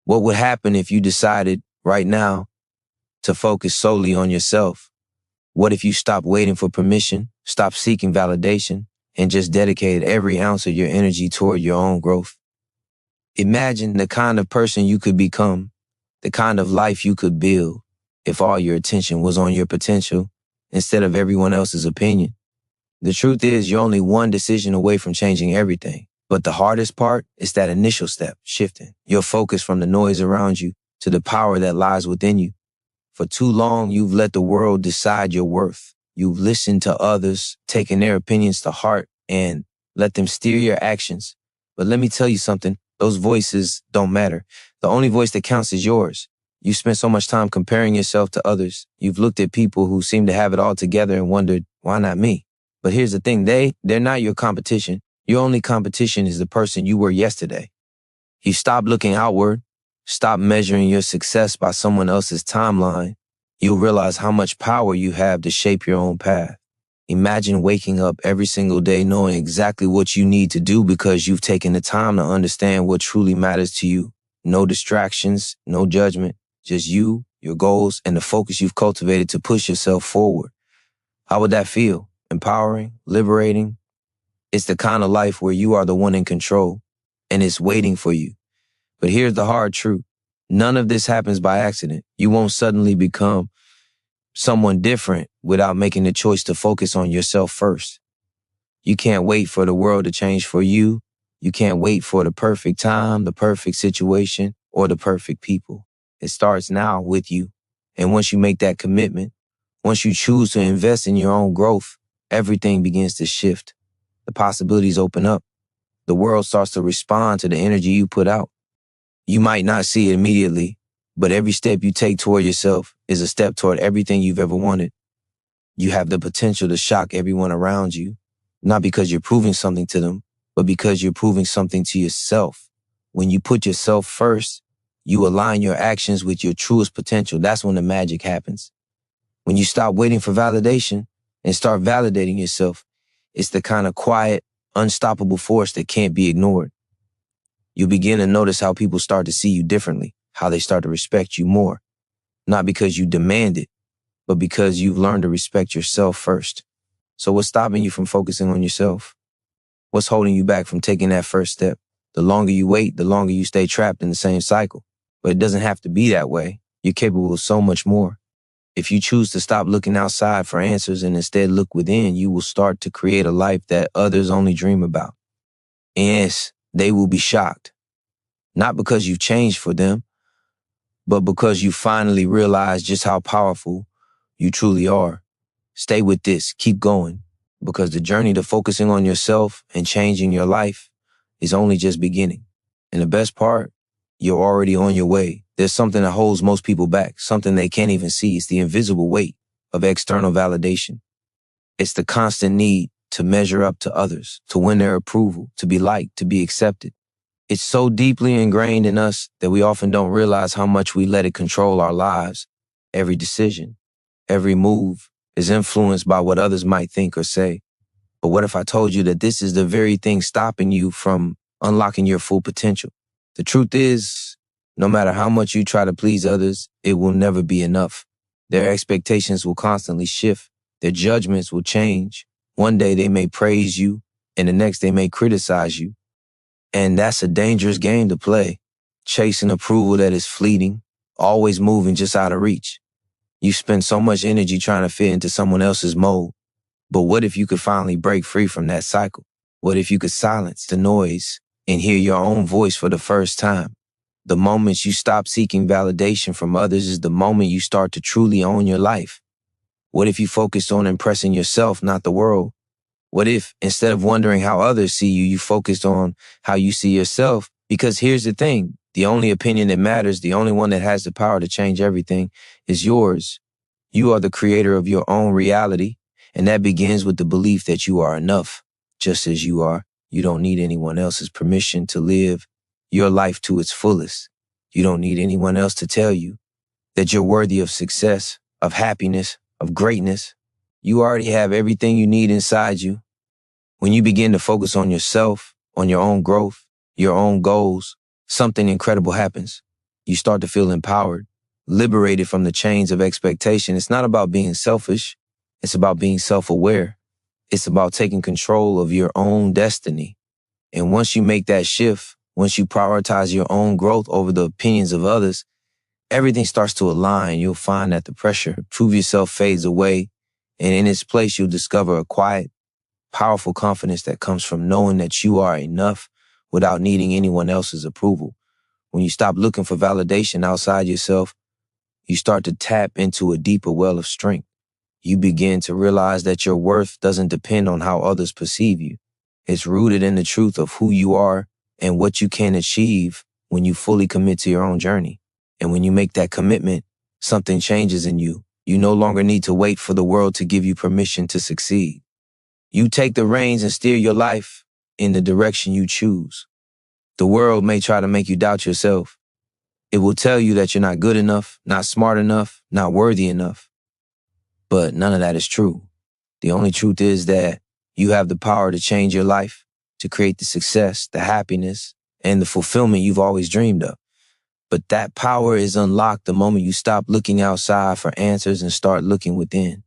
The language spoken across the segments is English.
What would happen if you decided right now to focus solely on yourself? What if you stopped waiting for permission, stopped seeking validation, and just dedicated every ounce of your energy toward your own growth? Imagine the kind of person you could become, the kind of life you could build if all your attention was on your potential instead of everyone else's opinion. The truth is, you're only one decision away from changing everything. But the hardest part is that initial step, shifting your focus from the noise around you to the power that lies within you. For too long, you've let the world decide your worth. You've listened to others, taken their opinions to heart, and let them steer your actions. But let me tell you something, those voices don't matter. The only voice that counts is yours. You spent so much time comparing yourself to others. You've looked at people who seem to have it all together and wondered, why not me? But here's the thing, they're not your competition. Your only competition is the person you were yesterday. You stop looking outward, stop measuring your success by someone else's timeline. You'll realize how much power you have to shape your own path. Imagine waking up every single day knowing exactly what you need to do because you've taken the time to understand what truly matters to you. No distractions, no judgment, just you, your goals, and the focus you've cultivated to push yourself forward. How would that feel? Empowering? Liberating? It's the kind of life where you are the one in control, and it's waiting for you. But here's the hard truth. None of this happens by accident. You won't suddenly become someone different without making the choice to focus on yourself first. You can't wait for the world to change for you. You can't wait for the perfect time, the perfect situation, or the perfect people. It starts now with you. And once you make that commitment, once you choose to invest in your own growth, everything begins to shift. The possibilities open up. The world starts to respond to the energy you put out. You might not see it immediately, but every step you take toward yourself is a step toward everything you've ever wanted. You have the potential to shock everyone around you, not because you're proving something to them, but because you're proving something to yourself. When you put yourself first, you align your actions with your truest potential. That's when the magic happens. When you stop waiting for validation and start validating yourself, it's the kind of quiet, unstoppable force that can't be ignored. You begin to notice how people start to see you differently, how they start to respect you more, not because you demand it, but because you've learned to respect yourself first. So what's stopping you from focusing on yourself? What's holding you back from taking that first step? The longer you wait, the longer you stay trapped in the same cycle. But it doesn't have to be that way. You're capable of so much more. If you choose to stop looking outside for answers and instead look within, you will start to create a life that others only dream about. And yes, they will be shocked. Not because you've changed for them, but because you finally realize just how powerful you truly are. Stay with this. Keep going. Because the journey to focusing on yourself and changing your life is only just beginning. And the best part, you're already on your way. There's something that holds most people back, something they can't even see. It's the invisible weight of external validation. It's the constant need to measure up to others, to win their approval, to be liked, to be accepted. It's so deeply ingrained in us that we often don't realize how much we let it control our lives. Every decision, every move is influenced by what others might think or say. But what if I told you that this is the very thing stopping you from unlocking your full potential? The truth is, no matter how much you try to please others, it will never be enough. Their expectations will constantly shift. Their judgments will change. One day they may praise you, and the next they may criticize you. And that's a dangerous game to play, chasing approval that is fleeting, always moving just out of reach. You spend so much energy trying to fit into someone else's mold. But what if you could finally break free from that cycle? What if you could silence the noise and hear your own voice for the first time? The moment you stop seeking validation from others is the moment you start to truly own your life. What if you focused on impressing yourself, not the world? What if, instead of wondering how others see you, you focused on how you see yourself? Because here's the thing, the only opinion that matters, the only one that has the power to change everything is yours. You are the creator of your own reality, and that begins with the belief that you are enough, just as you are. You don't need anyone else's permission to live your life to its fullest. You don't need anyone else to tell you that you're worthy of success, of happiness, of greatness. You already have everything you need inside you. When you begin to focus on yourself, on your own growth, your own goals, something incredible happens. You start to feel empowered, liberated from the chains of expectation. It's not about being selfish. It's about being self-aware. It's about taking control of your own destiny. And once you make that shift, once you prioritize your own growth over the opinions of others, everything starts to align. You'll find that the pressure to prove yourself fades away. And in its place, you'll discover a quiet, powerful confidence that comes from knowing that you are enough without needing anyone else's approval. When you stop looking for validation outside yourself, you start to tap into a deeper well of strength. You begin to realize that your worth doesn't depend on how others perceive you. It's rooted in the truth of who you are and what you can achieve when you fully commit to your own journey. And when you make that commitment, something changes in you. You no longer need to wait for the world to give you permission to succeed. You take the reins and steer your life in the direction you choose. The world may try to make you doubt yourself. It will tell you that you're not good enough, not smart enough, not worthy enough. But none of that is true. The only truth is that you have the power to change your life, to create the success, the happiness, and the fulfillment you've always dreamed of. But that power is unlocked the moment you stop looking outside for answers and start looking within.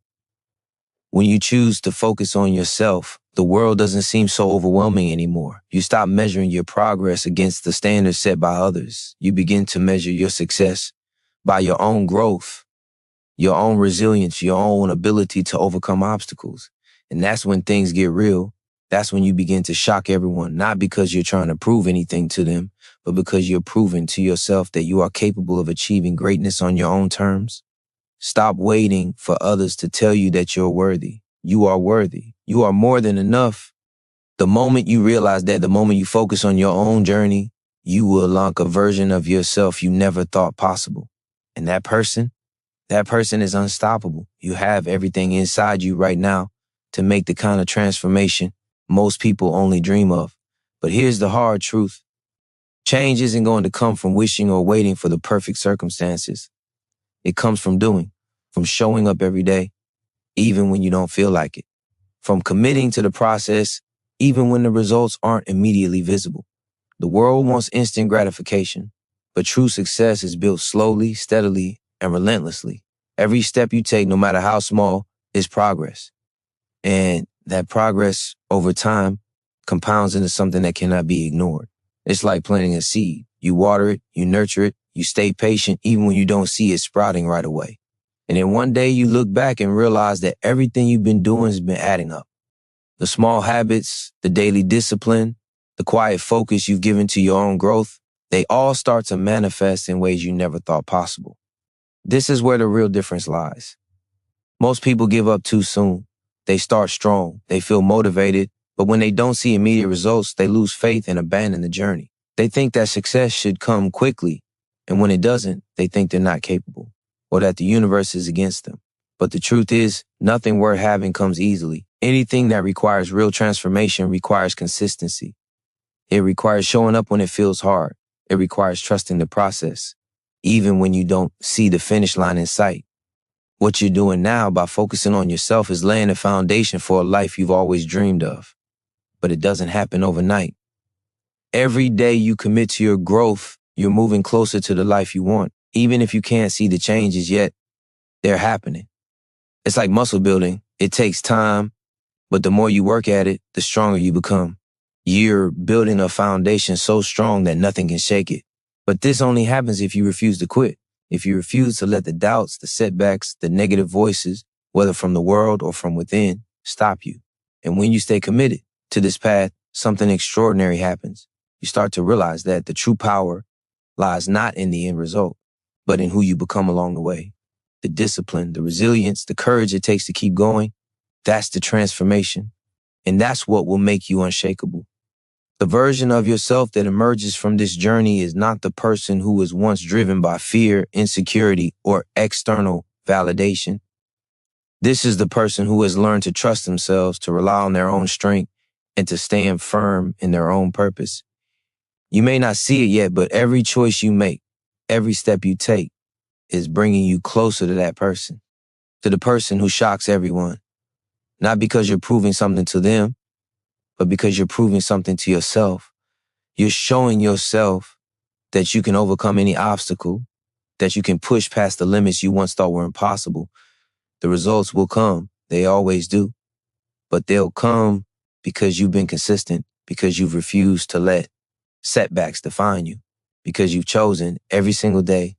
When you choose to focus on yourself, the world doesn't seem so overwhelming anymore. You stop measuring your progress against the standards set by others. You begin to measure your success by your own growth, your own resilience, your own ability to overcome obstacles. And that's when things get real. That's when you begin to shock everyone, not because you're trying to prove anything to them, but because you're proving to yourself that you are capable of achieving greatness on your own terms. Stop waiting for others to tell you that you're worthy. You are worthy. You are more than enough. The moment you realize that, the moment you focus on your own journey, you will unlock a version of yourself you never thought possible. And that person is unstoppable. You have everything inside you right now to make the kind of transformation most people only dream of. But here's the hard truth. Change isn't going to come from wishing or waiting for the perfect circumstances. It comes from doing, from showing up every day, even when you don't feel like it, from committing to the process, even when the results aren't immediately visible. The world wants instant gratification, but true success is built slowly, steadily, and relentlessly. Every step you take, no matter how small, is progress. And that progress over time compounds into something that cannot be ignored. It's like planting a seed. You water it, you nurture it, you stay patient even when you don't see it sprouting right away. And then one day you look back and realize that everything you've been doing has been adding up. The small habits, the daily discipline, the quiet focus you've given to your own growth, they all start to manifest in ways you never thought possible. This is where the real difference lies. Most people give up too soon. They start strong, they feel motivated, but when they don't see immediate results, they lose faith and abandon the journey. They think that success should come quickly, and when it doesn't, they think they're not capable, or that the universe is against them. But the truth is, nothing worth having comes easily. Anything that requires real transformation requires consistency. It requires showing up when it feels hard. It requires trusting the process, even when you don't see the finish line in sight. What you're doing now by focusing on yourself is laying the foundation for a life you've always dreamed of. But it doesn't happen overnight. Every day you commit to your growth, you're moving closer to the life you want. Even if you can't see the changes yet, they're happening. It's like muscle building. It takes time, but the more you work at it, the stronger you become. You're building a foundation so strong that nothing can shake it. But this only happens if you refuse to quit. If you refuse to let the doubts, the setbacks, the negative voices, whether from the world or from within, stop you. And when you stay committed to this path, something extraordinary happens. You start to realize that the true power lies not in the end result, but in who you become along the way. The discipline, the resilience, the courage it takes to keep going, that's the transformation. And that's what will make you unshakable. The version of yourself that emerges from this journey is not the person who was once driven by fear, insecurity, or external validation. This is the person who has learned to trust themselves, to rely on their own strength, and to stand firm in their own purpose. You may not see it yet, but every choice you make, every step you take, is bringing you closer to that person, to the person who shocks everyone. Not because you're proving something to them, but because you're proving something to yourself. You're showing yourself that you can overcome any obstacle, that you can push past the limits you once thought were impossible, the results will come. They always do. But they'll come because you've been consistent, because you've refused to let setbacks define you, because you've chosen every single day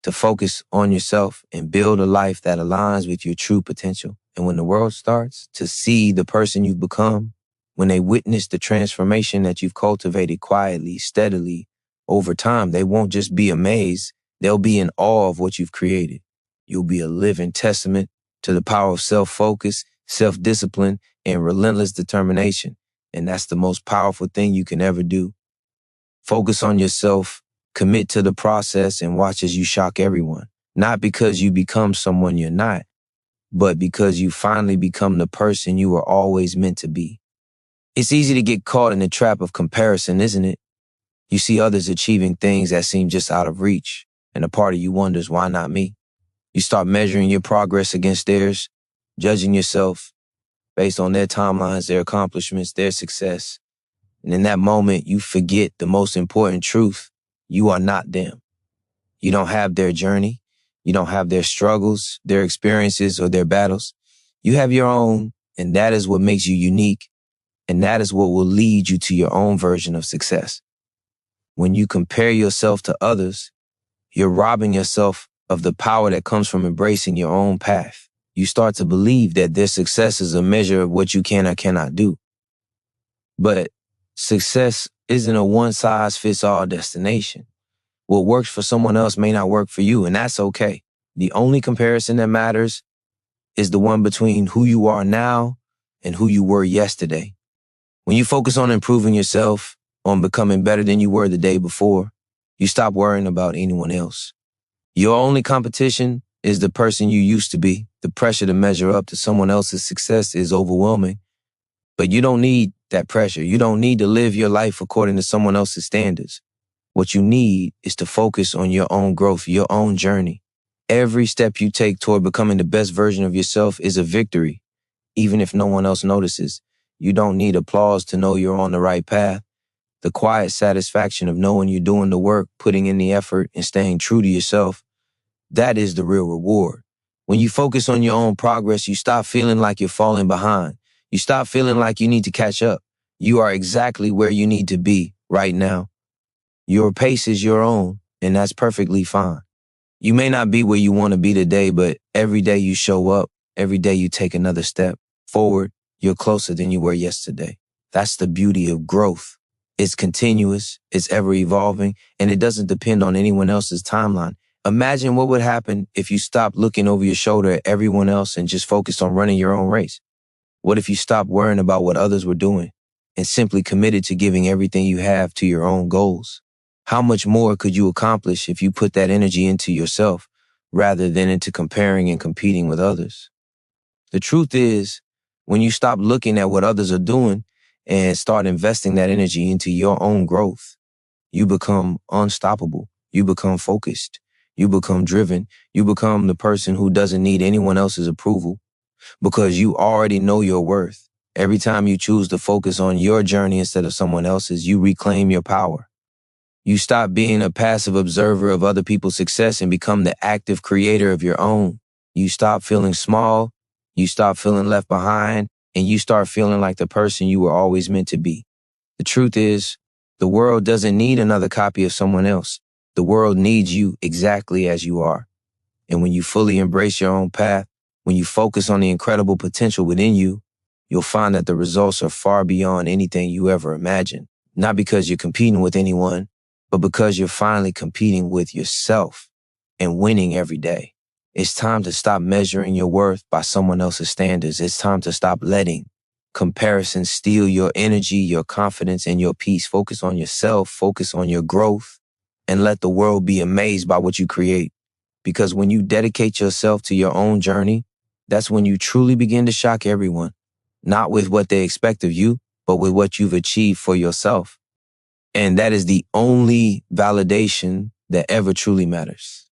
to focus on yourself and build a life that aligns with your true potential. And when the world starts to see the person you've become, when they witness the transformation that you've cultivated quietly, steadily, over time, they won't just be amazed, they'll be in awe of what you've created. You'll be a living testament to the power of self-focus, self-discipline, and relentless determination. And that's the most powerful thing you can ever do. Focus on yourself, commit to the process, and watch as you shock everyone. Not because you become someone you're not, but because you finally become the person you were always meant to be. It's easy to get caught in the trap of comparison, isn't it? You see others achieving things that seem just out of reach, and a part of you wonders, why not me? You start measuring your progress against theirs, judging yourself based on their timelines, their accomplishments, their success. And in that moment, you forget the most important truth. You are not them. You don't have their journey. You don't have their struggles, their experiences, or their battles. You have your own, and that is what makes you unique. And that is what will lead you to your own version of success. When you compare yourself to others, you're robbing yourself of the power that comes from embracing your own path. You start to believe that their success is a measure of what you can or cannot do. But success isn't a one-size-fits-all destination. What works for someone else may not work for you, and that's okay. The only comparison that matters is the one between who you are now and who you were yesterday. When you focus on improving yourself, on becoming better than you were the day before, you stop worrying about anyone else. Your only competition is the person you used to be. The pressure to measure up to someone else's success is overwhelming. But you don't need that pressure. You don't need to live your life according to someone else's standards. What you need is to focus on your own growth, your own journey. Every step you take toward becoming the best version of yourself is a victory, even if no one else notices. You don't need applause to know you're on the right path. The quiet satisfaction of knowing you're doing the work, putting in the effort, and staying true to yourself, that is the real reward. When you focus on your own progress, you stop feeling like you're falling behind. You stop feeling like you need to catch up. You are exactly where you need to be right now. Your pace is your own, and that's perfectly fine. You may not be where you want to be today, but every day you show up, every day you take another step forward, you're closer than you were yesterday. That's the beauty of growth. It's continuous, it's ever evolving, and it doesn't depend on anyone else's timeline. Imagine what would happen if you stopped looking over your shoulder at everyone else and just focused on running your own race. What if you stopped worrying about what others were doing and simply committed to giving everything you have to your own goals? How much more could you accomplish if you put that energy into yourself rather than into comparing and competing with others? The truth is, when you stop looking at what others are doing and start investing that energy into your own growth, you become unstoppable. You become focused. You become driven. You become the person who doesn't need anyone else's approval because you already know your worth. Every time you choose to focus on your journey instead of someone else's, you reclaim your power. You stop being a passive observer of other people's success and become the active creator of your own. You stop feeling small, you stop feeling left behind, and you start feeling like the person you were always meant to be. The truth is, the world doesn't need another copy of someone else. The world needs you exactly as you are. And when you fully embrace your own path, when you focus on the incredible potential within you, you'll find that the results are far beyond anything you ever imagined. Not because you're competing with anyone, but because you're finally competing with yourself and winning every day. It's time to stop measuring your worth by someone else's standards. It's time to stop letting comparison steal your energy, your confidence, and your peace. Focus on yourself, focus on your growth, and let the world be amazed by what you create. Because when you dedicate yourself to your own journey, that's when you truly begin to shock everyone. Not with what they expect of you, but with what you've achieved for yourself. And that is the only validation that ever truly matters.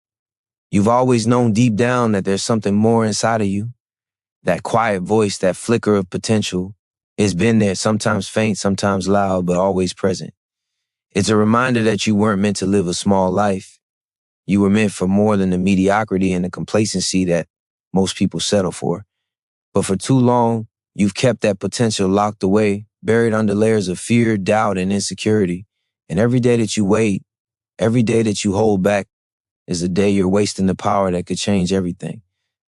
You've always known deep down that there's something more inside of you. That quiet voice, that flicker of potential, has been there, sometimes faint, sometimes loud, but always present. It's a reminder that you weren't meant to live a small life. You were meant for more than the mediocrity and the complacency that most people settle for. But for too long, you've kept that potential locked away, buried under layers of fear, doubt, and insecurity. And every day that you wait, every day that you hold back is a day you're wasting the power that could change everything.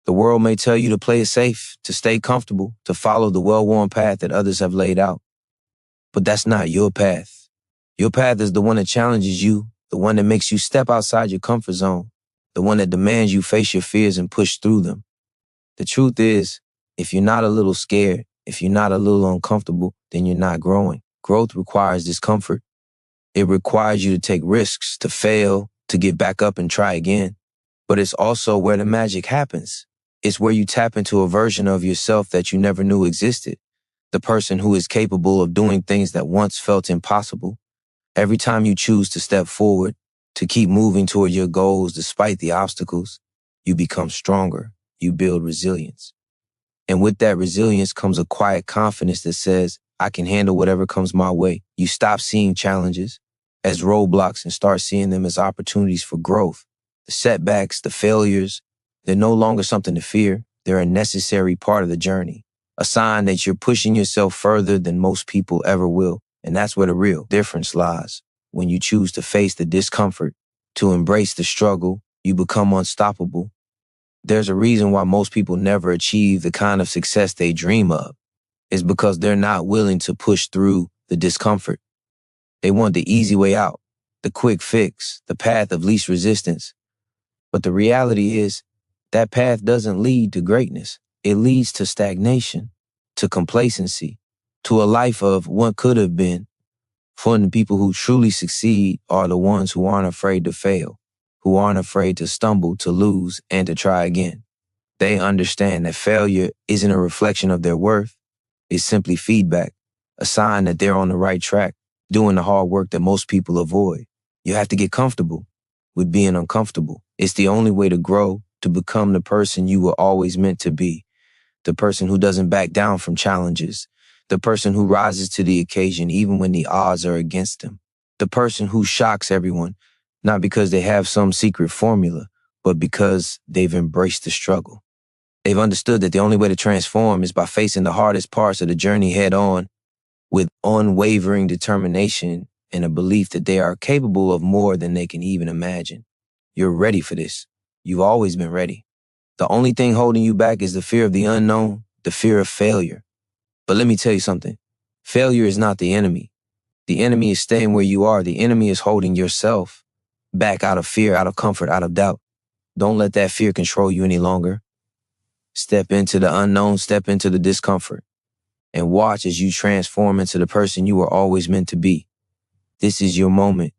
The world may tell you to play it safe, to stay comfortable, to follow the well-worn path that others have laid out. But that's not your path. Your path is the one that challenges you, the one that makes you step outside your comfort zone, the one that demands you face your fears and push through them. The truth is, if you're not a little scared, if you're not a little uncomfortable, then you're not growing. Growth requires discomfort. It requires you to take risks, to fail, to get back up and try again. But it's also where the magic happens. It's where you tap into a version of yourself that you never knew existed. The person who is capable of doing things that once felt impossible. Every time you choose to step forward, to keep moving toward your goals despite the obstacles, you become stronger. You build resilience. And with that resilience comes a quiet confidence that says, I can handle whatever comes my way. You stop seeing challenges as roadblocks and start seeing them as opportunities for growth. The setbacks, the failures, they're no longer something to fear. They're a necessary part of the journey, a sign that you're pushing yourself further than most people ever will. And that's where the real difference lies. When you choose to face the discomfort, to embrace the struggle, you become unstoppable. There's a reason why most people never achieve the kind of success they dream of. It's because they're not willing to push through the discomfort. They want the easy way out, the quick fix, the path of least resistance. But the reality is, that path doesn't lead to greatness. It leads to stagnation, to complacency, to a life of what could have been. For the people who truly succeed are the ones who aren't afraid to fail, who aren't afraid to stumble, to lose, and to try again. They understand that failure isn't a reflection of their worth. It's simply feedback, a sign that they're on the right track, doing the hard work that most people avoid. You have to get comfortable with being uncomfortable. It's the only way to grow, to become the person you were always meant to be, the person who doesn't back down from challenges, the person who rises to the occasion even when the odds are against them, the person who shocks everyone, not because they have some secret formula, but because they've embraced the struggle. They've understood that the only way to transform is by facing the hardest parts of the journey head on, with unwavering determination and a belief that they are capable of more than they can even imagine. You're ready for this. You've always been ready. The only thing holding you back is the fear of the unknown, the fear of failure. But let me tell you something. Failure is not the enemy. The enemy is staying where you are. The enemy is holding yourself back out of fear, out of comfort, out of doubt. Don't let that fear control you any longer. Step into the unknown, step into the discomfort, and watch as you transform into the person you were always meant to be. This is your moment.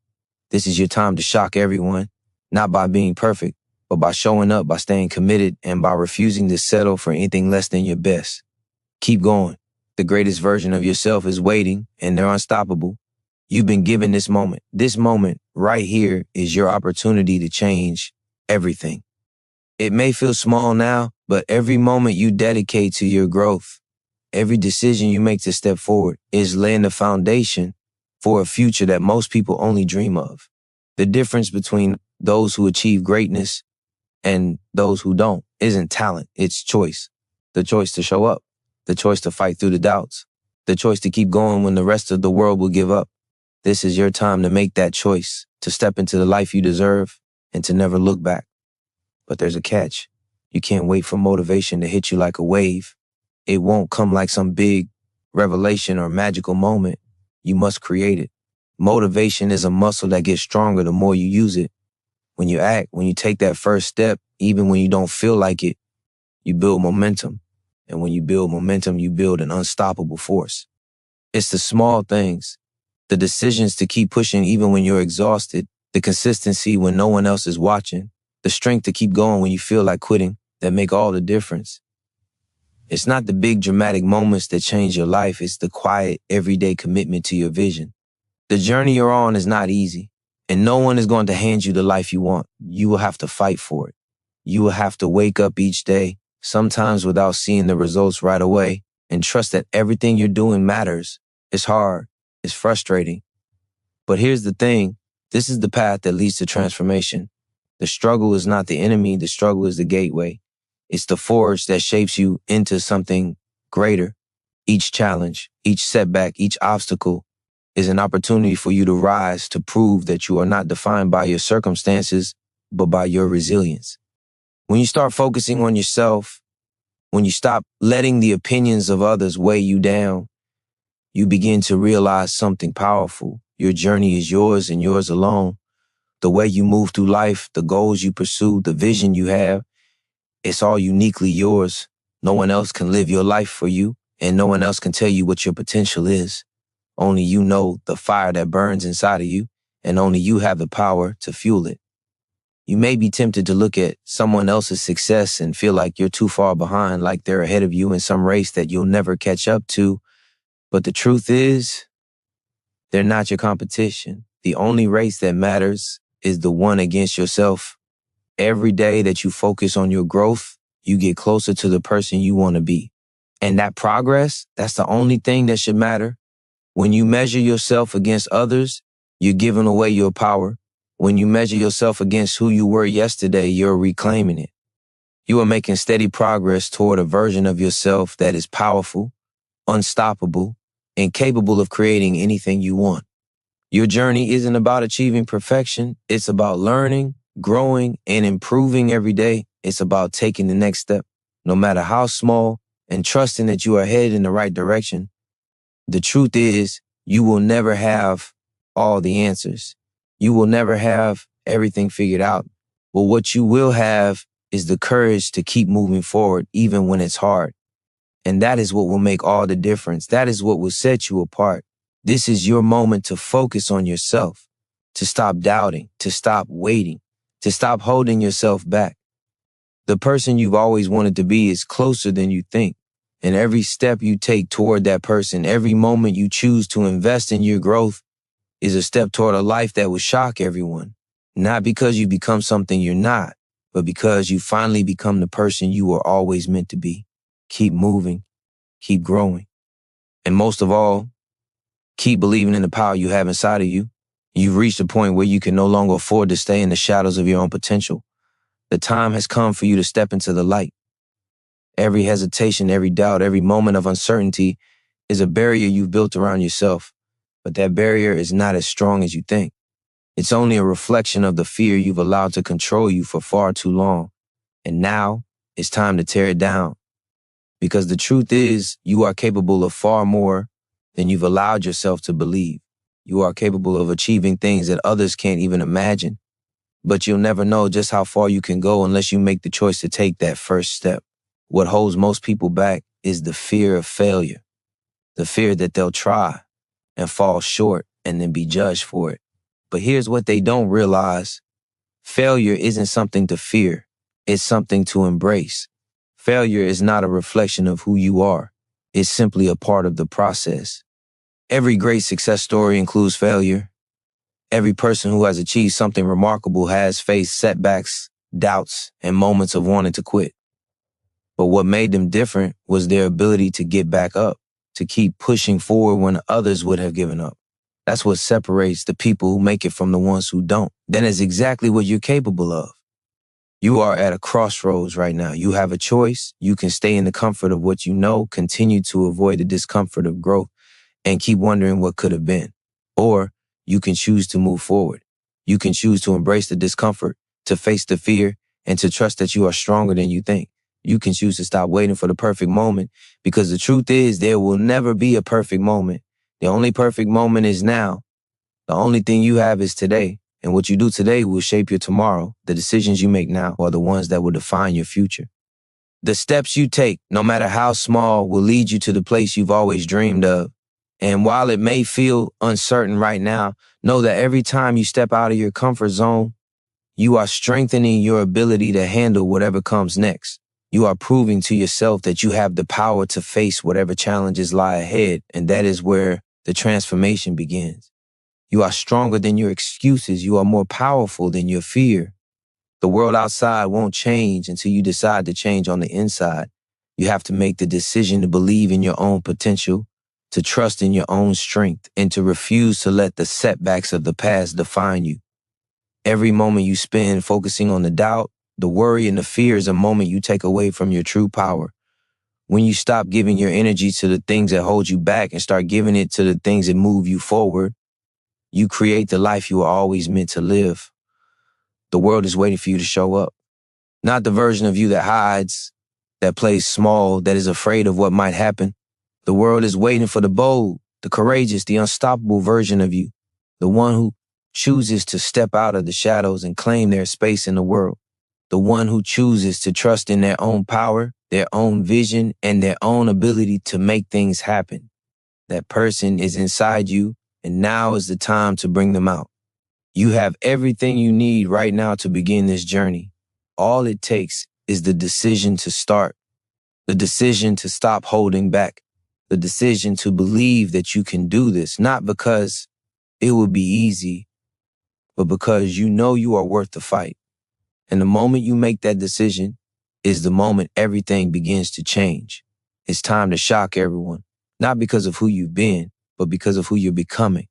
This is your time to shock everyone, not by being perfect, but by showing up, by staying committed, and by refusing to settle for anything less than your best. Keep going. The greatest version of yourself is waiting, and they're unstoppable. You've been given this moment. This moment right here is your opportunity to change everything. It may feel small now, but every moment you dedicate to your growth, every decision you make to step forward is laying the foundation for a future that most people only dream of. The difference between those who achieve greatness and those who don't isn't talent, it's choice. The choice to show up, the choice to fight through the doubts, the choice to keep going when the rest of the world will give up. This is your time to make that choice, to step into the life you deserve and to never look back. But there's a catch. You can't wait for motivation to hit you like a wave. It won't come like some big revelation or magical moment. You must create it. Motivation is a muscle that gets stronger the more you use it. When you act, when you take that first step, even when you don't feel like it, you build momentum. And when you build momentum, you build an unstoppable force. It's the small things, the decisions to keep pushing even when you're exhausted, the consistency when no one else is watching, the strength to keep going when you feel like quitting, that make all the difference. It's not the big dramatic moments that change your life. It's the quiet, everyday commitment to your vision. The journey you're on is not easy, and no one is going to hand you the life you want. You will have to fight for it. You will have to wake up each day, sometimes without seeing the results right away, and trust that everything you're doing matters. It's hard. It's frustrating. But here's the thing. This is the path that leads to transformation. The struggle is not the enemy. The struggle is the gateway. It's the forge that shapes you into something greater. Each challenge, each setback, each obstacle is an opportunity for you to rise, to prove that you are not defined by your circumstances, but by your resilience. When you start focusing on yourself, when you stop letting the opinions of others weigh you down, you begin to realize something powerful. Your journey is yours and yours alone. The way you move through life, the goals you pursue, the vision you have, it's all uniquely yours. No one else can live your life for you, and no one else can tell you what your potential is. Only you know the fire that burns inside of you, and only you have the power to fuel it. You may be tempted to look at someone else's success and feel like you're too far behind, like they're ahead of you in some race that you'll never catch up to. But the truth is, they're not your competition. The only race that matters is the one against yourself. Every day that you focus on your growth, you get closer to the person you want to be. And that progress, that's the only thing that should matter. When you measure yourself against others, you're giving away your power. When you measure yourself against who you were yesterday, you're reclaiming it. You are making steady progress toward a version of yourself that is powerful, unstoppable, and capable of creating anything you want. Your journey isn't about achieving perfection. It's about learning, growing, and improving every day. It's about taking the next step, no matter how small, and trusting that you are headed in the right direction. The truth is, you will never have all the answers. You will never have everything figured out. But what you will have is the courage to keep moving forward, even when it's hard. And that is what will make all the difference. That is what will set you apart. This is your moment to focus on yourself, to stop doubting, to stop waiting, to stop holding yourself back. The person you've always wanted to be is closer than you think. And every step you take toward that person, every moment you choose to invest in your growth is a step toward a life that will shock everyone. Not because you become something you're not, but because you finally become the person you were always meant to be. Keep moving, keep growing. And most of all, keep believing in the power you have inside of you. You've reached a point where you can no longer afford to stay in the shadows of your own potential. The time has come for you to step into the light. Every hesitation, every doubt, every moment of uncertainty is a barrier you've built around yourself. But that barrier is not as strong as you think. It's only a reflection of the fear you've allowed to control you for far too long. And now it's time to tear it down. Because the truth is, you are capable of far more than you've allowed yourself to believe. You are capable of achieving things that others can't even imagine. But you'll never know just how far you can go unless you make the choice to take that first step. What holds most people back is the fear of failure. The fear that they'll try and fall short and then be judged for it. But here's what they don't realize. Failure isn't something to fear. It's something to embrace. Failure is not a reflection of who you are. It's simply a part of the process. Every great success story includes failure. Every person who has achieved something remarkable has faced setbacks, doubts, and moments of wanting to quit. But what made them different was their ability to get back up, to keep pushing forward when others would have given up. That's what separates the people who make it from the ones who don't. That is exactly what you're capable of. You are at a crossroads right now. You have a choice. You can stay in the comfort of what you know, continue to avoid the discomfort of growth, and keep wondering what could have been. Or you can choose to move forward. You can choose to embrace the discomfort, to face the fear, and to trust that you are stronger than you think. You can choose to stop waiting for the perfect moment, because the truth is there will never be a perfect moment. The only perfect moment is now. The only thing you have is today. And what you do today will shape your tomorrow. The decisions you make now are the ones that will define your future. The steps you take, no matter how small, will lead you to the place you've always dreamed of. And while it may feel uncertain right now, know that every time you step out of your comfort zone, you are strengthening your ability to handle whatever comes next. You are proving to yourself that you have the power to face whatever challenges lie ahead, and that is where the transformation begins. You are stronger than your excuses. You are more powerful than your fear. The world outside won't change until you decide to change on the inside. You have to make the decision to believe in your own potential, to trust in your own strength, and to refuse to let the setbacks of the past define you. Every moment you spend focusing on the doubt, the worry, and the fear is a moment you take away from your true power. When you stop giving your energy to the things that hold you back and start giving it to the things that move you forward, you create the life you were always meant to live. The world is waiting for you to show up. Not the version of you that hides, that plays small, that is afraid of what might happen. The world is waiting for the bold, the courageous, the unstoppable version of you. The one who chooses to step out of the shadows and claim their space in the world. The one who chooses to trust in their own power, their own vision, and their own ability to make things happen. That person is inside you, and now is the time to bring them out. You have everything you need right now to begin this journey. All it takes is the decision to start, the decision to stop holding back, the decision to believe that you can do this, not because it will be easy, but because you know you are worth the fight. And the moment you make that decision is the moment everything begins to change. It's time to shock everyone, not because of who you've been, but because of who you're becoming.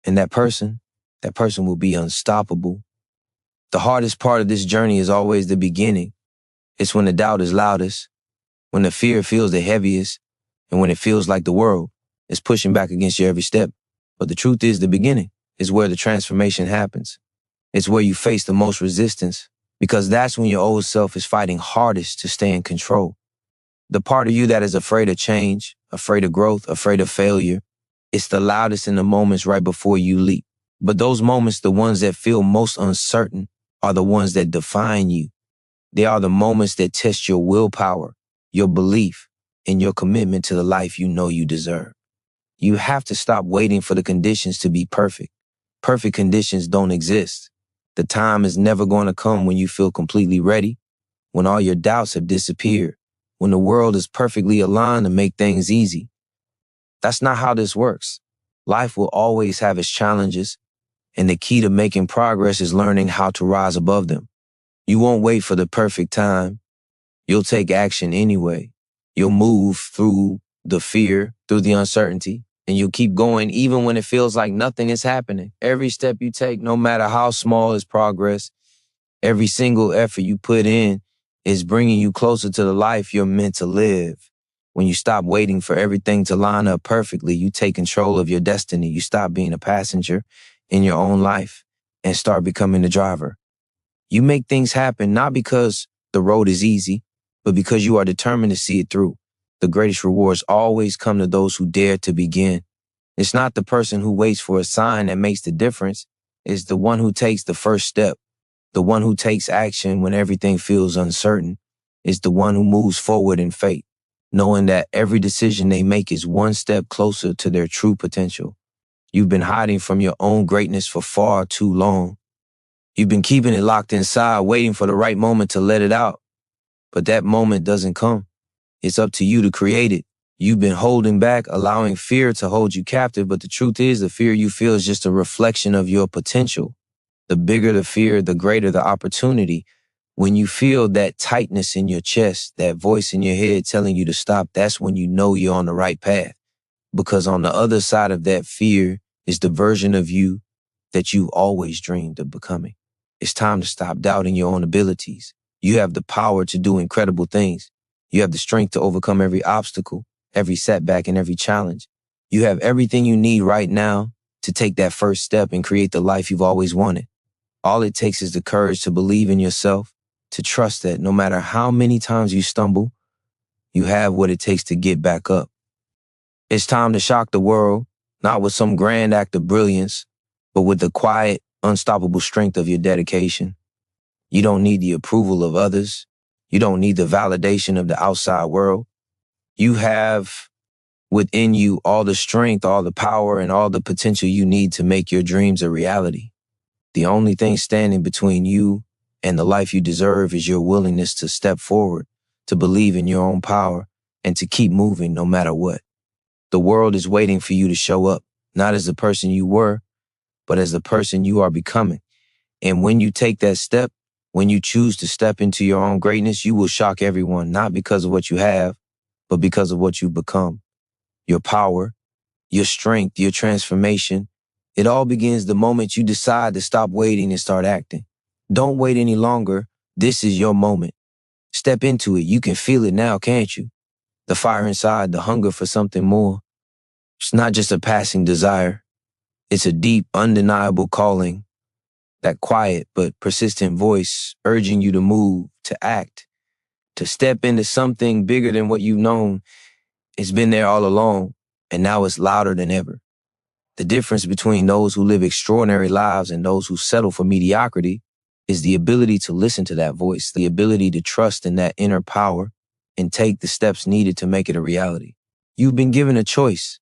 And that person will be unstoppable. The hardest part of this journey is always the beginning. It's when the doubt is loudest, when the fear feels the heaviest, and when it feels like the world is pushing back against you every step. But the truth is, the beginning is where the transformation happens. It's where you face the most resistance, because that's when your old self is fighting hardest to stay in control. The part of you that is afraid of change, afraid of growth, afraid of failure, it's the loudest in the moments right before you leap. But those moments, the ones that feel most uncertain, are the ones that define you. They are the moments that test your willpower, your belief, and your commitment to the life you know you deserve. You have to stop waiting for the conditions to be perfect. Perfect conditions don't exist. The time is never going to come when you feel completely ready, when all your doubts have disappeared, when the world is perfectly aligned to make things easy. That's not how this works. Life will always have its challenges, and the key to making progress is learning how to rise above them. You won't wait for the perfect time. You'll take action anyway. You'll move through the fear, through the uncertainty, and you'll keep going even when it feels like nothing is happening. Every step you take, no matter how small, is progress. Every single effort you put in is bringing you closer to the life you're meant to live. When you stop waiting for everything to line up perfectly, you take control of your destiny. You stop being a passenger in your own life and start becoming the driver. You make things happen not because the road is easy, but because you are determined to see it through. The greatest rewards always come to those who dare to begin. It's not the person who waits for a sign that makes the difference. It's the one who takes the first step. The one who takes action when everything feels uncertain. Is the one who moves forward in faith, knowing that every decision they make is one step closer to their true potential. You've been hiding from your own greatness for far too long. You've been keeping it locked inside, waiting for the right moment to let it out. But that moment doesn't come. It's up to you to create it. You've been holding back, allowing fear to hold you captive, but the truth is the fear you feel is just a reflection of your potential. The bigger the fear, the greater the opportunity. When you feel that tightness in your chest, that voice in your head telling you to stop, that's when you know you're on the right path. Because on the other side of that fear is the version of you that you've always dreamed of becoming. It's time to stop doubting your own abilities. You have the power to do incredible things. You have the strength to overcome every obstacle, every setback, and every challenge. You have everything you need right now to take that first step and create the life you've always wanted. All it takes is the courage to believe in yourself, to trust that no matter how many times you stumble, you have what it takes to get back up. It's time to shock the world, not with some grand act of brilliance, but with the quiet, unstoppable strength of your dedication. You don't need the approval of others. You don't need the validation of the outside world. You have within you all the strength, all the power, and all the potential you need to make your dreams a reality. The only thing standing between you and the life you deserve is your willingness to step forward, to believe in your own power, and to keep moving no matter what. The world is waiting for you to show up, not as the person you were, but as the person you are becoming. And when you take that step, when you choose to step into your own greatness, you will shock everyone, not because of what you have, but because of what you've become. Your power, your strength, your transformation. It all begins the moment you decide to stop waiting and start acting. Don't wait any longer. This is your moment. Step into it. You can feel it now, can't you? The fire inside, the hunger for something more. It's not just a passing desire. It's a deep, undeniable calling. That quiet but persistent voice urging you to move, to act, to step into something bigger than what you've known. It's been there all along, and now it's louder than ever. The difference between those who live extraordinary lives and those who settle for mediocrity is the ability to listen to that voice, the ability to trust in that inner power and take the steps needed to make it a reality. You've been given a choice.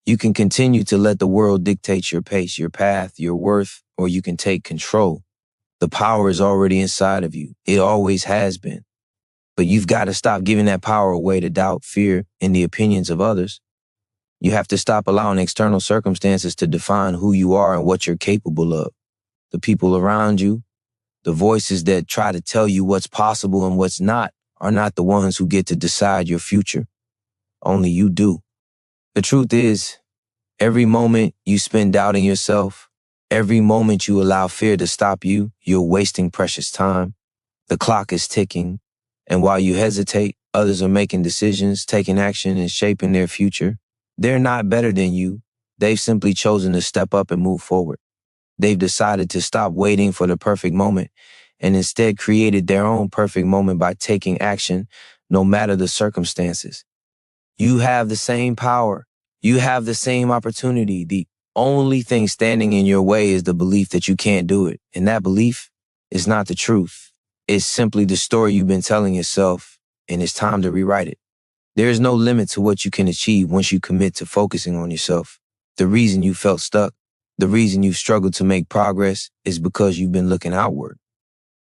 You can continue to let the world dictate your pace, your path, your worth, or you can take control. The power is already inside of you. It always has been. But you've got to stop giving that power away to doubt, fear, and the opinions of others. You have to stop allowing external circumstances to define who you are and what you're capable of. The people around you, the voices that try to tell you what's possible and what's not, are not the ones who get to decide your future. Only you do. The truth is, every moment you spend doubting yourself, every moment you allow fear to stop you, you're wasting precious time. The clock is ticking, and while you hesitate, others are making decisions, taking action, and shaping their future. They're not better than you. They've simply chosen to step up and move forward. They've decided to stop waiting for the perfect moment and instead created their own perfect moment by taking action, no matter the circumstances. You have the same power. You have the same opportunity. The only thing standing in your way is the belief that you can't do it. And that belief is not the truth. It's simply the story you've been telling yourself, and it's time to rewrite it. There is no limit to what you can achieve once you commit to focusing on yourself. The reason you felt stuck, the reason you've struggled to make progress is because you've been looking outward.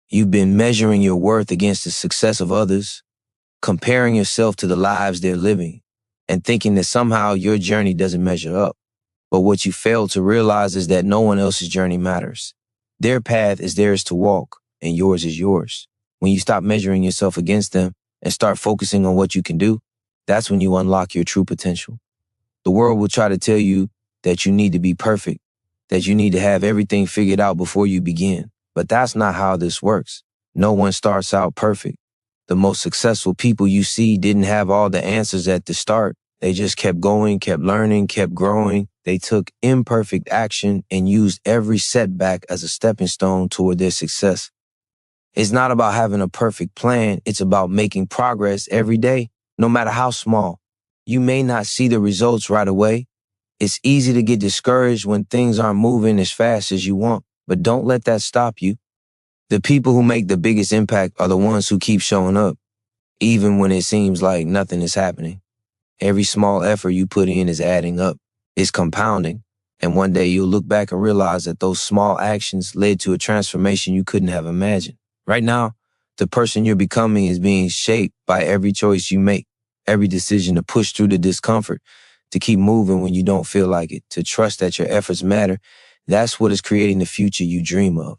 You've been measuring your worth against the success of others, comparing yourself to the lives they're living, and thinking that somehow your journey doesn't measure up. But what you fail to realize is that no one else's journey matters. Their path is theirs to walk, and yours is yours. When you stop measuring yourself against them and start focusing on what you can do, that's when you unlock your true potential. The world will try to tell you that you need to be perfect, that you need to have everything figured out before you begin. But that's not how this works. No one starts out perfect. The most successful people you see didn't have all the answers at the start. They just kept going, kept learning, kept growing. They took imperfect action and used every setback as a stepping stone toward their success. It's not about having a perfect plan. It's about making progress every day, no matter how small. You may not see the results right away. It's easy to get discouraged when things aren't moving as fast as you want, but don't let that stop you. The people who make the biggest impact are the ones who keep showing up, even when it seems like nothing is happening. Every small effort you put in is adding up. It's compounding. And one day you'll look back and realize that those small actions led to a transformation you couldn't have imagined. Right now, the person you're becoming is being shaped by every choice you make, every decision to push through the discomfort, to keep moving when you don't feel like it, to trust that your efforts matter. That's what is creating the future you dream of.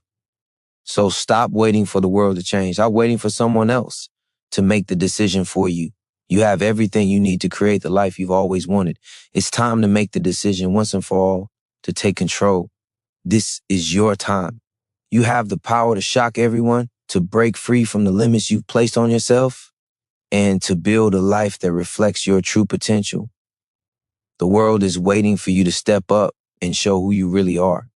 So stop waiting for the world to change. Stop waiting for someone else to make the decision for you. You have everything you need to create the life you've always wanted. It's time to make the decision once and for all to take control. This is your time. You have the power to shock everyone, to break free from the limits you've placed on yourself, and to build a life that reflects your true potential. The world is waiting for you to step up and show who you really are.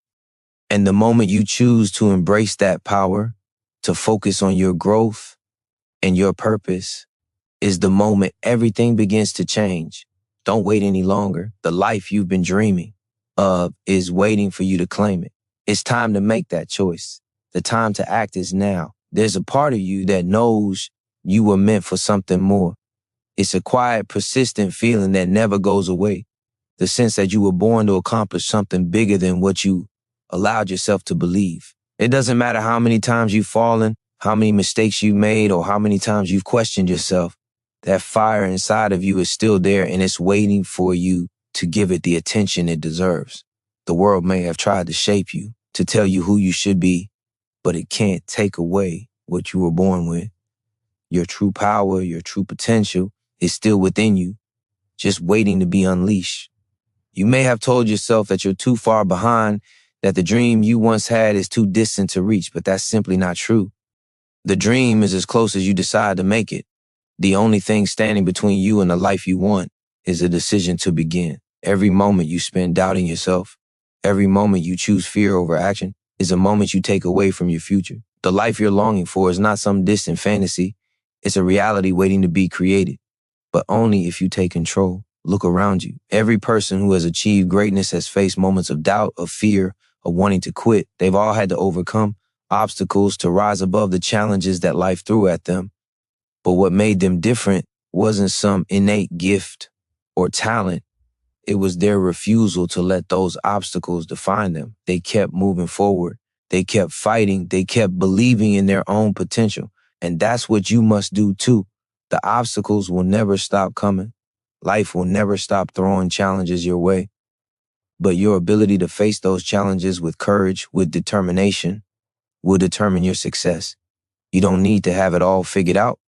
And the moment you choose to embrace that power, to focus on your growth and your purpose, is the moment everything begins to change. Don't wait any longer. The life you've been dreaming of is waiting for you to claim it. It's time to make that choice. The time to act is now. There's a part of you that knows you were meant for something more. It's a quiet, persistent feeling that never goes away. The sense that you were born to accomplish something bigger than what you allowed yourself to believe. It doesn't matter how many times you've fallen, how many mistakes you've made, or how many times you've questioned yourself. That fire inside of you is still there, and it's waiting for you to give it the attention it deserves. The world may have tried to shape you, to tell you who you should be, but it can't take away what you were born with. Your true power, your true potential is still within you, just waiting to be unleashed. You may have told yourself that you're too far behind, that the dream you once had is too distant to reach, but that's simply not true. The dream is as close as you decide to make it. The only thing standing between you and the life you want is a decision to begin. Every moment you spend doubting yourself, every moment you choose fear over action, is a moment you take away from your future. The life you're longing for is not some distant fantasy. It's a reality waiting to be created, but only if you take control. Look around you. Every person who has achieved greatness has faced moments of doubt, of fear, of wanting to quit. They've all had to overcome obstacles to rise above the challenges that life threw at them. But what made them different wasn't some innate gift or talent. It was their refusal to let those obstacles define them. They kept moving forward. They kept fighting. They kept believing in their own potential. And that's what you must do too. The obstacles will never stop coming. Life will never stop throwing challenges your way. But your ability to face those challenges with courage, with determination, will determine your success. You don't need to have it all figured out.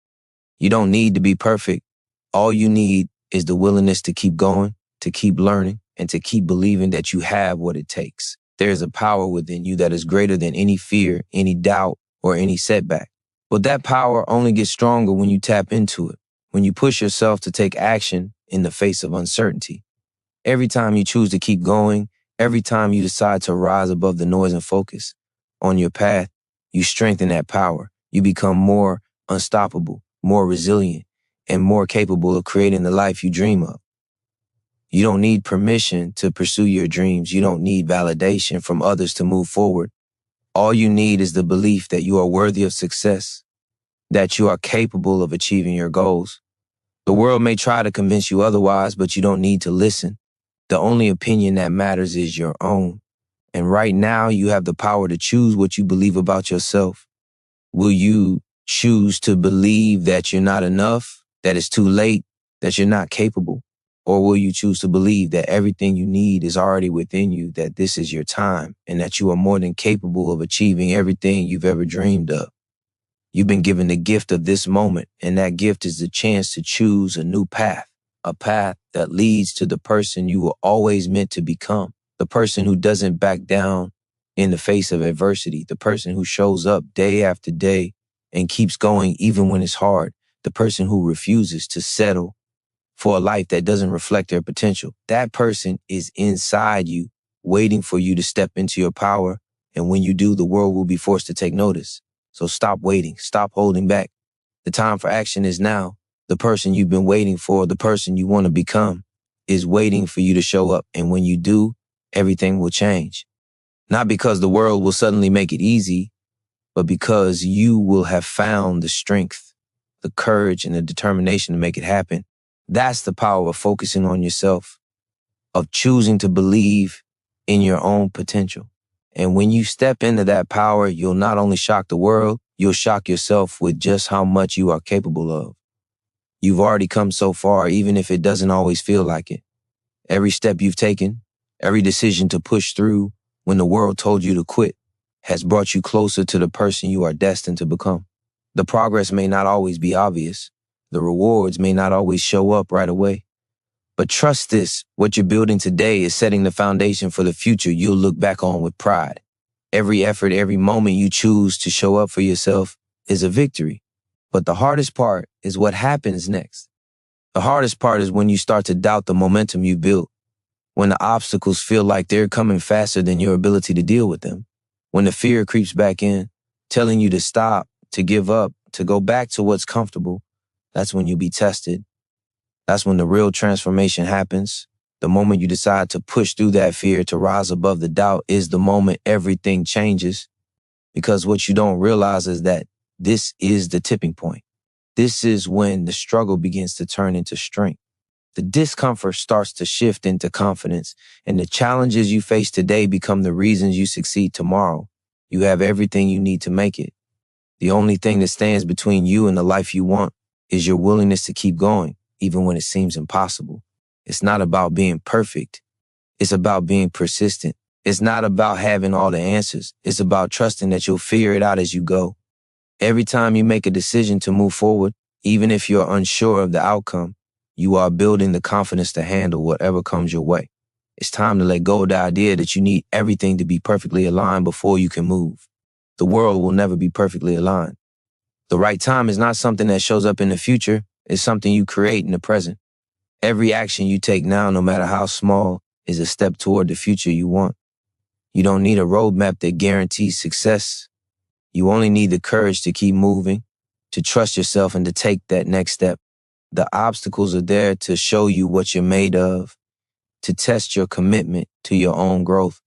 You don't need to be perfect. All you need is the willingness to keep going, to keep learning, and to keep believing that you have what it takes. There is a power within you that is greater than any fear, any doubt, or any setback. But that power only gets stronger when you tap into it, when you push yourself to take action in the face of uncertainty. Every time you choose to keep going, every time you decide to rise above the noise and focus on your path, you strengthen that power. You become more unstoppable, more resilient, and more capable of creating the life you dream of. You don't need permission to pursue your dreams. You don't need validation from others to move forward. All you need is the belief that you are worthy of success, that you are capable of achieving your goals. The world may try to convince you otherwise, but you don't need to listen. The only opinion that matters is your own. And right now, you have the power to choose what you believe about yourself. Will you choose to believe that you're not enough, that it's too late, that you're not capable? Or will you choose to believe that everything you need is already within you, that this is your time, and that you are more than capable of achieving everything you've ever dreamed of? You've been given the gift of this moment, and that gift is the chance to choose a new path, a path that leads to the person you were always meant to become, the person who doesn't back down in the face of adversity, the person who shows up day after day and keeps going even when it's hard, the person who refuses to settle for a life that doesn't reflect their potential. That person is inside you, waiting for you to step into your power, and when you do, the world will be forced to take notice. So stop waiting, stop holding back. The time for action is now. The person you've been waiting for, the person you want to become, is waiting for you to show up. And when you do, everything will change. Not because the world will suddenly make it easy, but because you will have found the strength, the courage, and the determination to make it happen. That's the power of focusing on yourself, of choosing to believe in your own potential. And when you step into that power, you'll not only shock the world, you'll shock yourself with just how much you are capable of. You've already come so far, even if it doesn't always feel like it. Every step you've taken, every decision to push through when the world told you to quit, has brought you closer to the person you are destined to become. The progress may not always be obvious. The rewards may not always show up right away. But trust this, what you're building today is setting the foundation for the future you'll look back on with pride. Every effort, every moment you choose to show up for yourself is a victory. But the hardest part is what happens next. The hardest part is when you start to doubt the momentum you built, when the obstacles feel like they're coming faster than your ability to deal with them, when the fear creeps back in, telling you to stop, to give up, to go back to what's comfortable. That's when you'll be tested. That's when the real transformation happens. The moment you decide to push through that fear, to rise above the doubt, is the moment everything changes. Because what you don't realize is that this is the tipping point. This is when the struggle begins to turn into strength. The discomfort starts to shift into confidence, and the challenges you face today become the reasons you succeed tomorrow. You have everything you need to make it. The only thing that stands between you and the life you want is your willingness to keep going, even when it seems impossible. It's not about being perfect. It's about being persistent. It's not about having all the answers. It's about trusting that you'll figure it out as you go. Every time you make a decision to move forward, even if you're unsure of the outcome, you are building the confidence to handle whatever comes your way. It's time to let go of the idea that you need everything to be perfectly aligned before you can move. The world will never be perfectly aligned. The right time is not something that shows up in the future. It's something you create in the present. Every action you take now, no matter how small, is a step toward the future you want. You don't need a roadmap that guarantees success. You only need the courage to keep moving, to trust yourself, and to take that next step. The obstacles are there to show you what you're made of, to test your commitment to your own growth.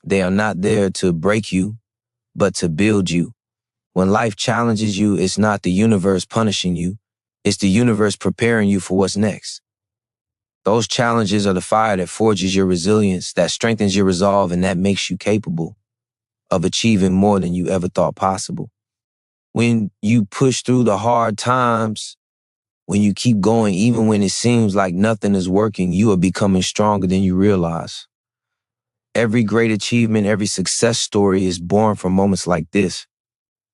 They are not there to break you, but to build you. When life challenges you, it's not the universe punishing you. It's the universe preparing you for what's next. Those challenges are the fire that forges your resilience, that strengthens your resolve, and that makes you capable of achieving more than you ever thought possible. When you push through the hard times, when you keep going, even when it seems like nothing is working, you are becoming stronger than you realize. Every great achievement, every success story is born from moments like this.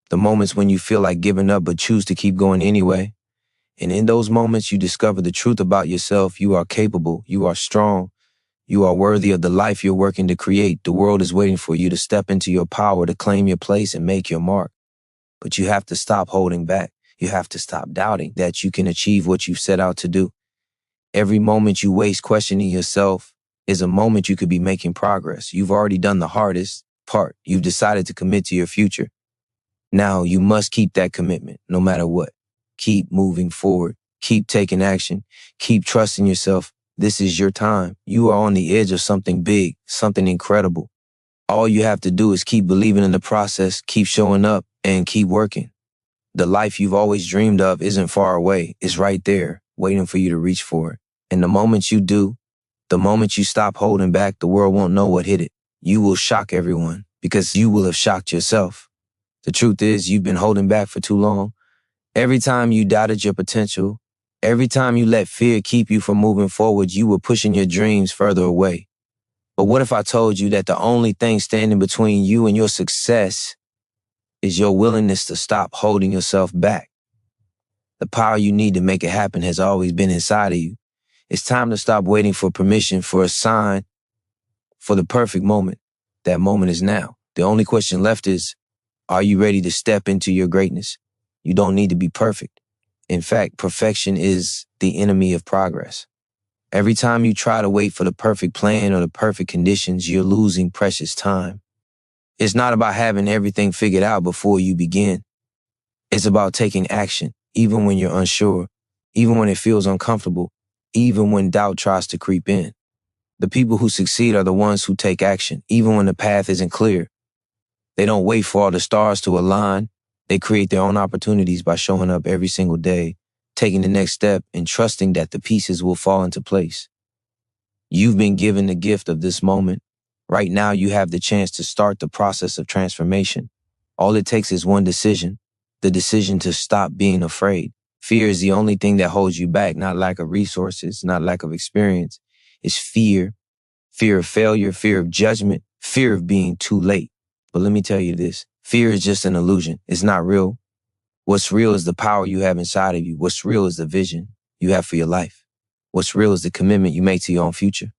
The moments when you feel like giving up but choose to keep going anyway. And in those moments, you discover the truth about yourself. You are capable. You are strong. You are worthy of the life you're working to create. The world is waiting for you to step into your power, to claim your place and make your mark. But you have to stop holding back. You have to stop doubting that you can achieve what you've set out to do. Every moment you waste questioning yourself is a moment you could be making progress. You've already done the hardest part. You've decided to commit to your future. Now you must keep that commitment no matter what. Keep moving forward. Keep taking action. Keep trusting yourself. This is your time. You are on the edge of something big, something incredible. All you have to do is keep believing in the process, keep showing up, and keep working. The life you've always dreamed of isn't far away. It's right there, waiting for you to reach for it. And the moment you do, the moment you stop holding back, the world won't know what hit it. You will shock everyone because you will have shocked yourself. The truth is, you've been holding back for too long. Every time you doubted your potential, every time you let fear keep you from moving forward, you were pushing your dreams further away. But what if I told you that the only thing standing between you and your success is your willingness to stop holding yourself back? The power you need to make it happen has always been inside of you. It's time to stop waiting for permission, for a sign, for the perfect moment. That moment is now. The only question left is, are you ready to step into your greatness? You don't need to be perfect. In fact, perfection is the enemy of progress. Every time you try to wait for the perfect plan or the perfect conditions, you're losing precious time. It's not about having everything figured out before you begin. It's about taking action, even when you're unsure, even when it feels uncomfortable, even when doubt tries to creep in. The people who succeed are the ones who take action, even when the path isn't clear. They don't wait for all the stars to align. They create their own opportunities by showing up every single day, taking the next step, and trusting that the pieces will fall into place. You've been given the gift of this moment. Right now, you have the chance to start the process of transformation. All it takes is one decision, the decision to stop being afraid. Fear is the only thing that holds you back, not lack of resources, not lack of experience. It's fear, fear of failure, fear of judgment, fear of being too late. But let me tell you this, fear is just an illusion. It's not real. What's real is the power you have inside of you. What's real is the vision you have for your life. What's real is the commitment you make to your own future.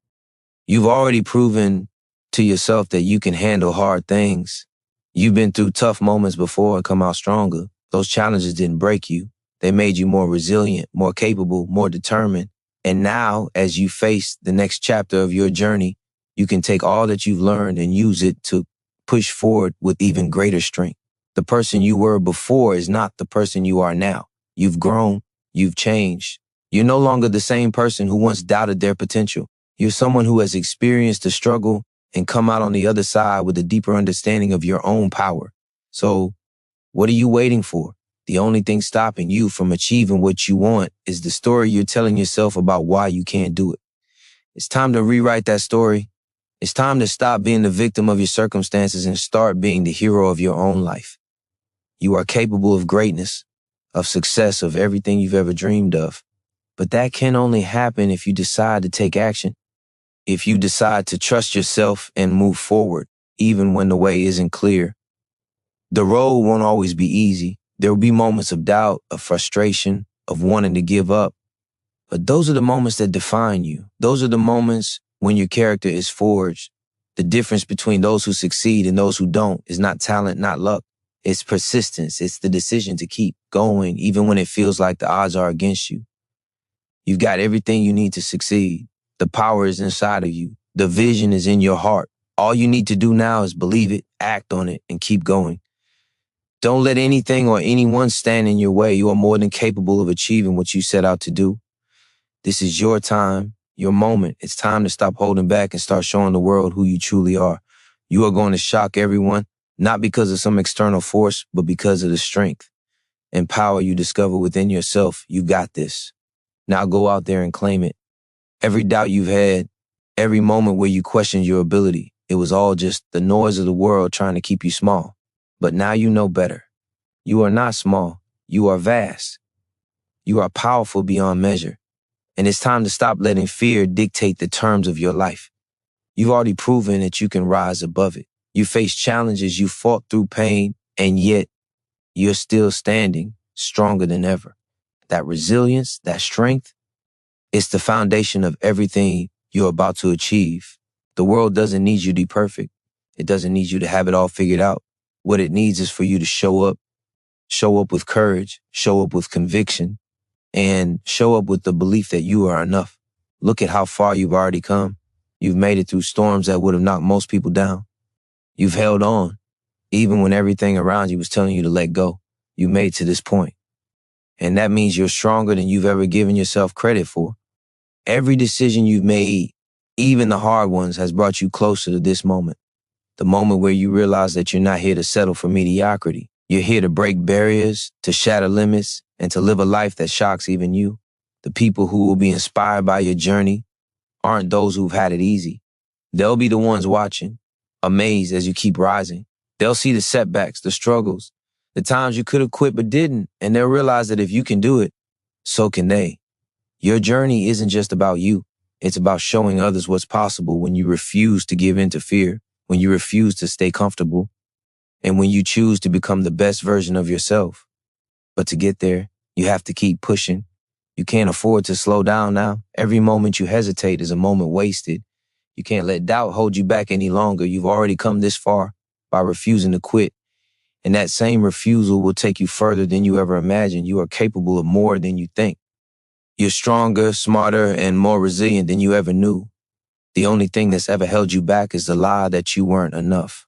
You've already proven to yourself that you can handle hard things. You've been through tough moments before and come out stronger. Those challenges didn't break you. They made you more resilient, more capable, more determined. And now, as you face the next chapter of your journey, you can take all that you've learned and use it to push forward with even greater strength. The person you were before is not the person you are now. You've grown. You've changed. You're no longer the same person who once doubted their potential. You're someone who has experienced the struggle and come out on the other side with a deeper understanding of your own power. So, what are you waiting for? The only thing stopping you from achieving what you want is the story you're telling yourself about why you can't do it. It's time to rewrite that story. It's time to stop being the victim of your circumstances and start being the hero of your own life. You are capable of greatness, of success, of everything you've ever dreamed of. But that can only happen if you decide to take action. If you decide to trust yourself and move forward, even when the way isn't clear. The road won't always be easy. There will be moments of doubt, of frustration, of wanting to give up. But those are the moments that define you. Those are the moments When your character is forged, the difference between those who succeed and those who don't is not talent, not luck. It's persistence. It's the decision to keep going even when it feels like the odds are against you. You've got everything you need to succeed. The power is inside of you. The vision is in your heart. All you need to do now is believe it, act on it, and keep going. Don't let anything or anyone stand in your way. You are more than capable of achieving what you set out to do. This is your time, your moment. It's time to stop holding back and start showing the world who you truly are. You are going to shock everyone, not because of some external force, but because of the strength and power you discover within yourself. You got this. Now go out there and claim it. Every doubt you've had, every moment where you questioned your ability, it was all just the noise of the world trying to keep you small. But now you know better. You are not small. You are vast. You are powerful beyond measure. And it's time to stop letting fear dictate the terms of your life. You've already proven that you can rise above it. You faced challenges, you fought through pain, and yet you're still standing stronger than ever. That resilience, that strength, it's the foundation of everything you're about to achieve. The world doesn't need you to be perfect. It doesn't need you to have it all figured out. What it needs is for you to show up with courage, show up with conviction, and show up with the belief that you are enough. Look at how far you've already come. You've made it through storms that would have knocked most people down. You've held on, even when everything around you was telling you to let go. You made it to this point. And that means you're stronger than you've ever given yourself credit for. Every decision you've made, even the hard ones, has brought you closer to this moment. The moment where you realize that you're not here to settle for mediocrity. You're here to break barriers, to shatter limits, and to live a life that shocks even you. The people who will be inspired by your journey aren't those who've had it easy. They'll be the ones watching, amazed as you keep rising. They'll see the setbacks, the struggles, the times you could have quit but didn't, and they'll realize that if you can do it, so can they. Your journey isn't just about you. It's about showing others what's possible when you refuse to give in to fear, when you refuse to stay comfortable, and when you choose to become the best version of yourself. But to get there, you have to keep pushing. You can't afford to slow down now. Every moment you hesitate is a moment wasted. You can't let doubt hold you back any longer. You've already come this far by refusing to quit. And that same refusal will take you further than you ever imagined. You are capable of more than you think. You're stronger, smarter, and more resilient than you ever knew. The only thing that's ever held you back is the lie that you weren't enough.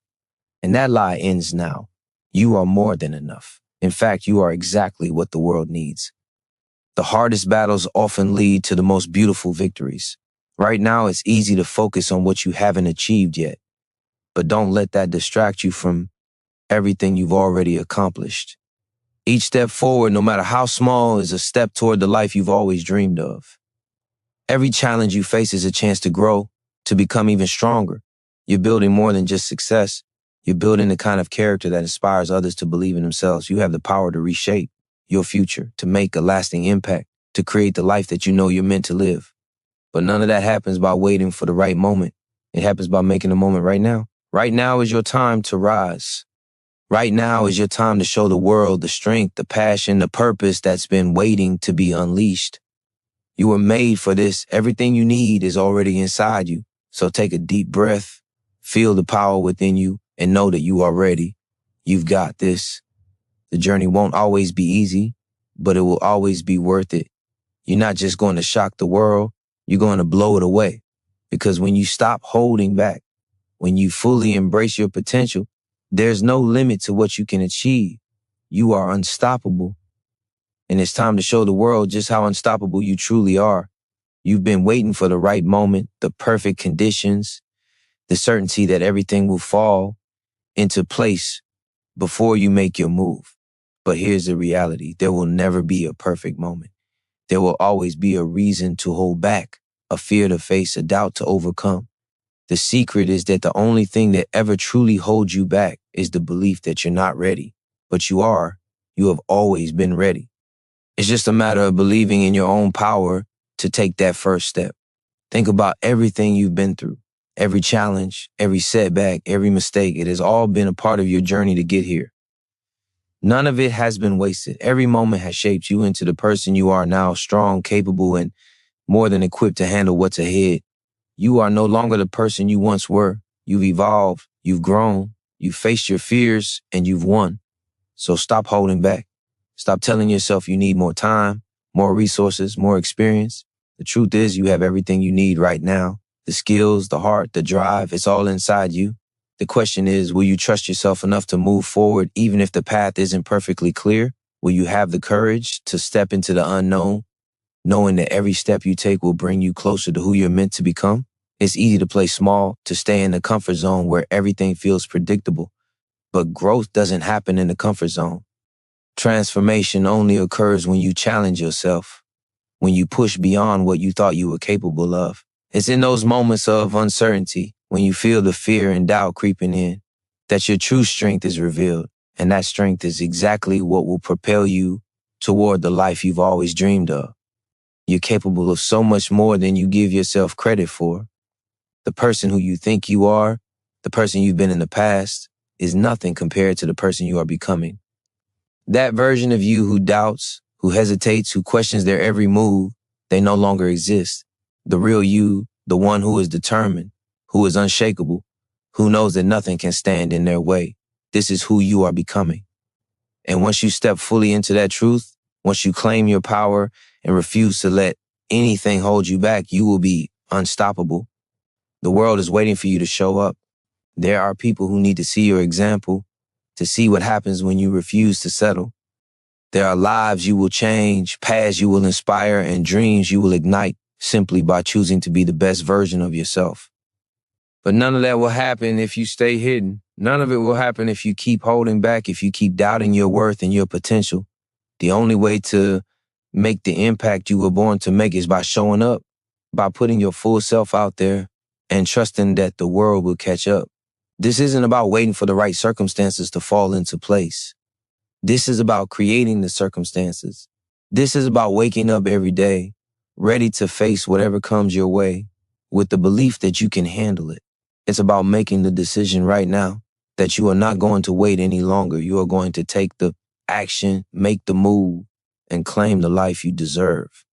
And that lie ends now. You are more than enough. In fact, you are exactly what the world needs. The hardest battles often lead to the most beautiful victories. Right now, it's easy to focus on what you haven't achieved yet. But don't let that distract you from everything you've already accomplished. Each step forward, no matter how small, is a step toward the life you've always dreamed of. Every challenge you face is a chance to grow, to become even stronger. You're building more than just success. You're building the kind of character that inspires others to believe in themselves. You have the power to reshape your future, to make a lasting impact, to create the life that you know you're meant to live. But none of that happens by waiting for the right moment. It happens by making the moment right now. Right now is your time to rise. Right now is your time to show the world the strength, the passion, the purpose that's been waiting to be unleashed. You were made for this. Everything you need is already inside you. So take a deep breath, feel the power within you, and know that you are ready. You've got this. The journey won't always be easy, but it will always be worth it. You're not just going to shock the world, you're going to blow it away. Because when you stop holding back, when you fully embrace your potential, there's no limit to what you can achieve. You are unstoppable. And it's time to show the world just how unstoppable you truly are. You've been waiting for the right moment, the perfect conditions, the certainty that everything will fall into place before you make your move. But here's the reality. There will never be a perfect moment. There will always be a reason to hold back, a fear to face, a doubt to overcome. The secret is that the only thing that ever truly holds you back is the belief that you're not ready. But you are. You have always been ready. It's just a matter of believing in your own power to take that first step. Think about everything you've been through. Every challenge, every setback, every mistake. It has all been a part of your journey to get here. None of it has been wasted. Every moment has shaped you into the person you are now, strong, capable, and more than equipped to handle what's ahead. You are no longer the person you once were. You've evolved, you've grown, you've faced your fears, and you've won. So stop holding back. Stop telling yourself you need more time, more resources, more experience. The truth is you have everything you need right now. The skills, the heart, the drive, it's all inside you. The question is, will you trust yourself enough to move forward even if the path isn't perfectly clear? Will you have the courage to step into the unknown, knowing that every step you take will bring you closer to who you're meant to become? It's easy to play small, to stay in the comfort zone where everything feels predictable. But growth doesn't happen in the comfort zone. Transformation only occurs when you challenge yourself, when you push beyond what you thought you were capable of. It's in those moments of uncertainty, when you feel the fear and doubt creeping in, that your true strength is revealed. And that strength is exactly what will propel you toward the life you've always dreamed of. You're capable of so much more than you give yourself credit for. The person who you think you are, the person you've been in the past, is nothing compared to the person you are becoming. That version of you who doubts, who hesitates, who questions their every move, they no longer exist. The real you, the one who is determined, who is unshakable, who knows that nothing can stand in their way. This is who you are becoming. And once you step fully into that truth, once you claim your power and refuse to let anything hold you back, you will be unstoppable. The world is waiting for you to show up. There are people who need to see your example, to see what happens when you refuse to settle. There are lives you will change, paths you will inspire, and dreams you will ignite simply by choosing to be the best version of yourself. But none of that will happen if you stay hidden. None of it will happen if you keep holding back, if you keep doubting your worth and your potential. The only way to make the impact you were born to make is by showing up, by putting your full self out there and trusting that the world will catch up. This isn't about waiting for the right circumstances to fall into place. This is about creating the circumstances. This is about waking up every day, ready to face whatever comes your way, with the belief that you can handle it. It's about making the decision right now that you are not going to wait any longer. You are going to take the action, make the move, and claim the life you deserve.